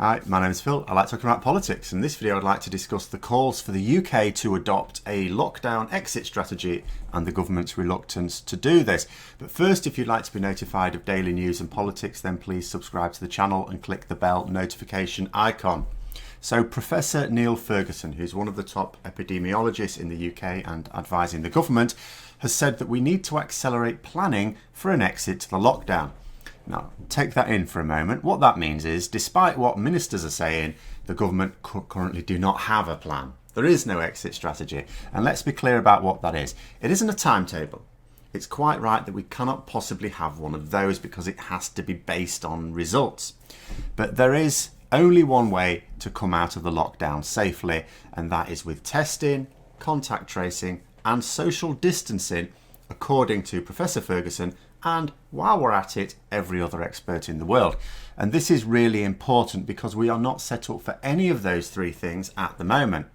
Hi, my name is Phil. I like talking about politics. In this video I'd like to discuss the calls for the UK to adopt a lockdown exit strategy and the government's reluctance to do this. But first, if you'd like to be notified of daily news and politics, then please subscribe to the channel and click the bell notification icon. So Professor Neil Ferguson, who's one of the top epidemiologists in the UK and advising the government, has said that we need to accelerate planning for an exit to the lockdown. Now, take that in for a moment. What that means is, despite what ministers are saying, the government currently do not have a plan. There is no exit strategy. And let's be clear about what that is. It isn't a timetable. It's quite right that we cannot possibly have one of those because it has to be based on results. But there is only one way to come out of the lockdown safely, and that is with testing, contact tracing, and social distancing, according to Professor Ferguson, and while we're at it, every other expert in the world. And this is really important because we are not set up for any of those three things at the moment.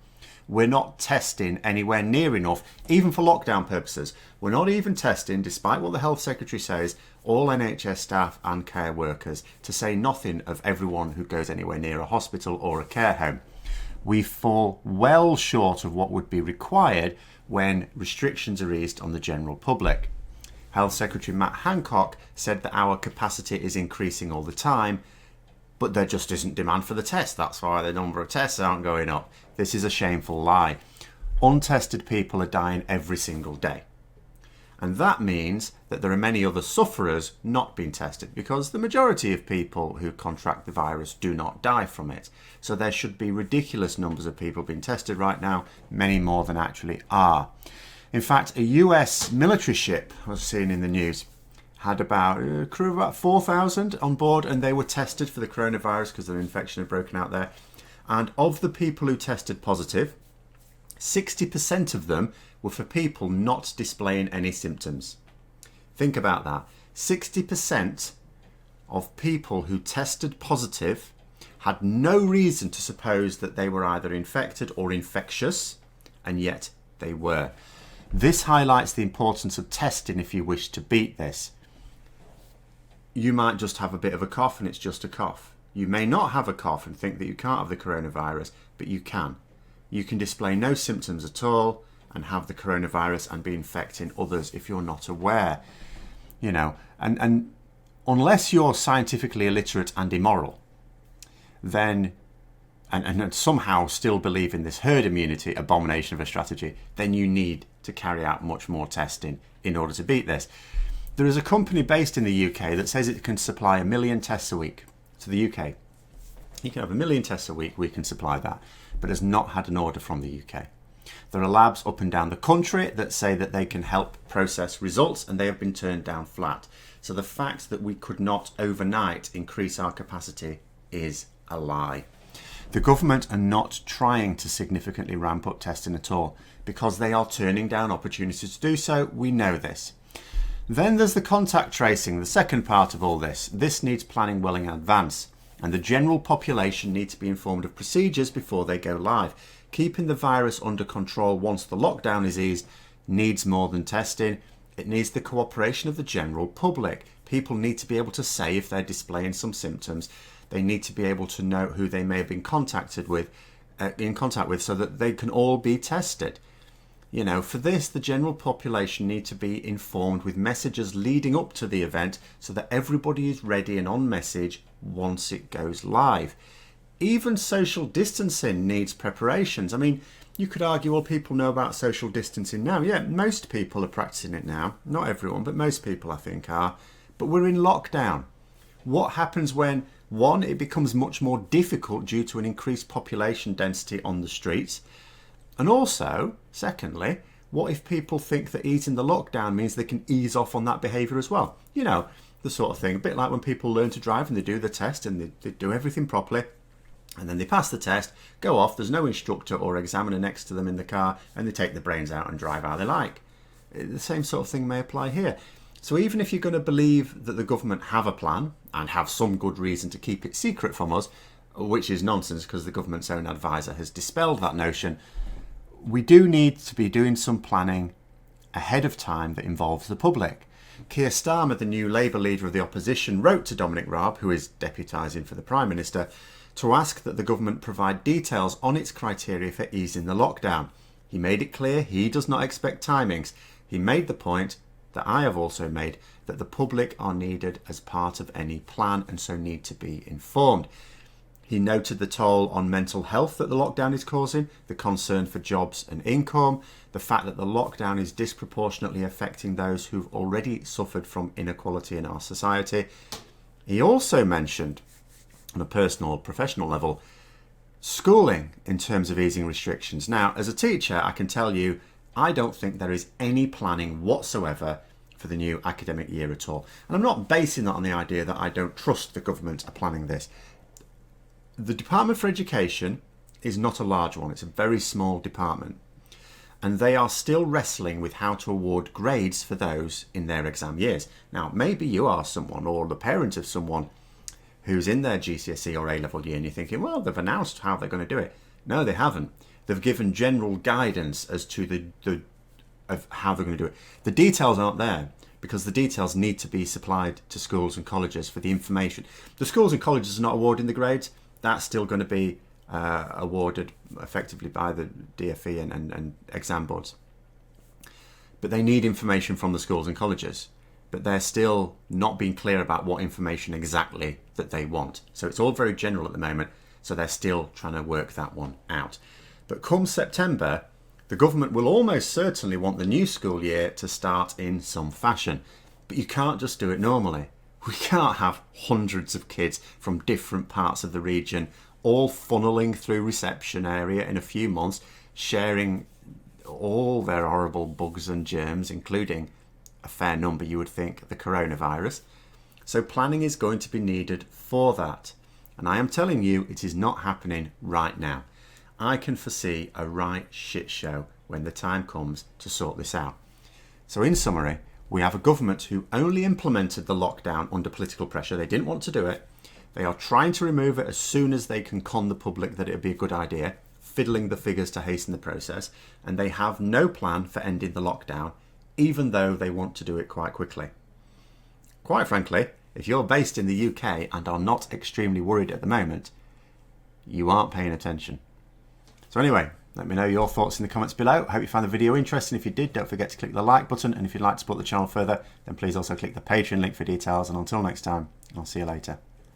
We're not testing anywhere near enough, even for lockdown purposes. We're not even testing, despite what the Health Secretary says, all NHS staff and care workers, to say nothing of everyone who goes anywhere near a hospital or a care home. We fall well short of what would be required when restrictions are eased on the general public. Health Secretary Matt Hancock said that our capacity is increasing all the time, but there just isn't demand for the test. That's why the number of tests aren't going up. This is a shameful lie. Untested people are dying every single day. And that means that there are many other sufferers not being tested because the majority of people who contract the virus do not die from it. So there should be ridiculous numbers of people being tested right now, many more than actually are. In fact, a US military ship, I was seeing in the news, had about a crew of about 4,000 on board, and they were tested for the coronavirus because an infection had broken out there. And of the people who tested positive, 60% of them were for people not displaying any symptoms. Think about that. 60% of people who tested positive had no reason to suppose that they were either infected or infectious, and yet they were. This highlights the importance of testing if you wish to beat this. You might just have a bit of a cough and it's just a cough. You may not have a cough and think that you can't have the coronavirus, but you can. You can display no symptoms at all and have the coronavirus and be infecting others if you're not aware. And unless you're scientifically illiterate and immoral, then and somehow still believe in this herd immunity abomination of a strategy, then you need to carry out much more testing in order to beat this. There is a company based in the UK that says it can supply 1 million tests a week to the UK. You can have 1 million tests a week, we can supply that, but has not had an order from the UK. There are labs up and down the country that say that they can help process results, and they have been turned down flat. So the fact that we could not overnight increase our capacity is a lie. The government are not trying to significantly ramp up testing at all because they are turning down opportunities to do so. We know this. Then there's the contact tracing, the second part of all this. This needs planning well in advance, and the general population needs to be informed of procedures before they go live. Keeping the virus under control once the lockdown is eased needs more than testing. It needs the cooperation of the general public. People need to be able to say if they're displaying some symptoms. They need to be able to know who they may have been in contact with so that they can all be tested. For this, the general population need to be informed with messages leading up to the event so that everybody is ready and on message once it goes live. Even social distancing needs preparations. I mean, you could argue, well, people know about social distancing now. Yeah, most people are practicing it now. Not everyone, but most people, I think, are. But we're in lockdown. What happens when, one, it becomes much more difficult due to an increased population density on the streets? And also, secondly, what if people think that easing the lockdown means they can ease off on that behaviour as well? The sort of thing, a bit like when people learn to drive and they do the test and they do everything properly, and then they pass the test, go off, there's no instructor or examiner next to them in the car, and they take the brains out and drive how they like. The same sort of thing may apply here. So even if you're going to believe that the government have a plan and have some good reason to keep it secret from us, which is nonsense because the government's own advisor has dispelled that notion, we do need to be doing some planning ahead of time that involves the public. Keir Starmer, the new Labour leader of the opposition, wrote to Dominic Raab, who is deputising for the Prime Minister, to ask that the government provide details on its criteria for easing the lockdown. He made it clear he does not expect timings. He made the point that I have also made, that the public are needed as part of any plan and so need to be informed. He noted the toll on mental health that the lockdown is causing, the concern for jobs and income, the fact that the lockdown is disproportionately affecting those who've already suffered from inequality in our society. He also mentioned, on a personal or professional level, schooling in terms of easing restrictions. Now, as a teacher, I can tell you, I don't think there is any planning whatsoever for the new academic year at all. And I'm not basing that on the idea that I don't trust the government are planning this. The Department for Education is not a large one. It's a very small department. And they are still wrestling with how to award grades for those in their exam years. Now, maybe you are someone or the parent of someone who's in their GCSE or A-level year and you're thinking, well, they've announced how they're going to do it. No, they haven't. They've given general guidance as to of how they're going to do it. The details aren't there because the details need to be supplied to schools and colleges for the information. The schools and colleges are not awarding the grades. That's still going to be awarded effectively by the DfE and exam boards. But they need information from the schools and colleges. But they're still not being clear about what information exactly that they want. So it's all very general at the moment. So they're still trying to work that one out. But come September, the government will almost certainly want the new school year to start in some fashion. But you can't just do it normally. We can't have hundreds of kids from different parts of the region all funneling through reception area in a few months, sharing all their horrible bugs and germs, including a fair number, you would think, the coronavirus. So planning is going to be needed for that. And I am telling you, it is not happening right now. I can foresee a right shit show when the time comes to sort this out. So in summary, we have a government who only implemented the lockdown under political pressure. They didn't want to do it. They are trying to remove it as soon as they can con the public that it would be a good idea, fiddling the figures to hasten the process. And they have no plan for ending the lockdown, even though they want to do it quite quickly. Quite frankly, if you're based in the UK and are not extremely worried at the moment, you aren't paying attention. So anyway, let me know your thoughts in the comments below. I hope you found the video interesting. If you did, don't forget to click the like button. And if you'd like to support the channel further, then please also click the Patreon link for details. And until next time, I'll see you later.